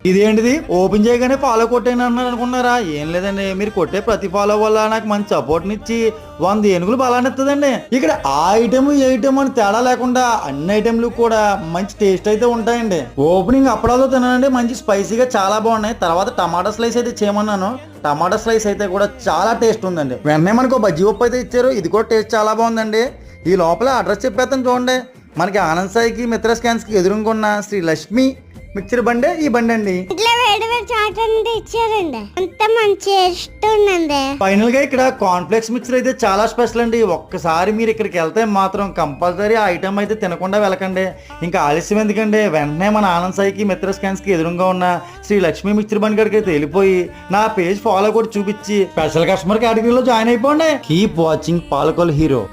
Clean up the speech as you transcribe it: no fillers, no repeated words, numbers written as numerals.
ఇదేంటిది ఓపెన్ చేయగానే ఫాలో కొట్టేయండి అన్నారు అనుకున్నారా? ఏం లేదండి, మీరు కొట్టే ప్రతి ఫాలో వల్ల నాకు మంచి సపోర్ట్ నిచ్చి 100 ఏనుగులు బలాన్ని ఇస్తుందండి. ఇక్కడ ఆ ఐటమ్ ఈ ఐటమ్ అని తేడా లేకుండా అన్ని ఐటెంలు కూడా మంచి టేస్ట్ అయితే ఉంటాయండి. ఓపెనింగ్ అప్పడాలో తినాలండి, మంచి స్పైసీగా చాలా బాగున్నాయి. తర్వాత టమాటా స్లైస్ అయితే చేయమన్నాను, టమాటా స్లైస్ అయితే కూడా చాలా టేస్ట్ ఉందండి. వెంటనే మనకు బజ్జీ ఉప్పు అయితే ఇచ్చారు, ఇది కూడా టేస్ట్ చాలా బాగుందండి. ఈ లోపల అడ్రస్ చెప్పేస్తాను చూడండి. మనకి ఆనంద్ సాయికి మిత్ర స్కాన్స్ కి ఎదురుగా ఉన్న శ్రీ లక్ష్మి మిక్చర్ బండే ఈ బండి అండి. ఇట్లా వేడి వేడి చాట్ అనేది ఇచ్చారండి, అంత మంచి టేస్ట్ ఉందండి. ఫైనల్ గా ఇక్కడ కాన్ఫ్లెక్స్ మిక్చర్ అయితే చాలా స్పెషల్ అండి. ఒక్కసారి మీరు ఇక్కడికి వెళ్తే మాత్రం కంపల్సరీ ఆ ఐటమ్ అయితే తినకుండా వెళ్ళకండి. ఇంకా ఆలస్యం ఎందుకండి, వెంటనే మన ఆనంద్ సాయికి మిత్ర స్కాన్స్ కి ఎదురుగా ఉన్న శ్రీ లక్ష్మి మిక్చర్ బండి కాడికి అయితే వెళ్ళిపోయి నా పేజ్ ఫాలో కూడా చూపించి స్పెషల్ కస్టమర్ కేటగిరీలో జాయిన్ అయిపోండి. Keep watching Palakol hero.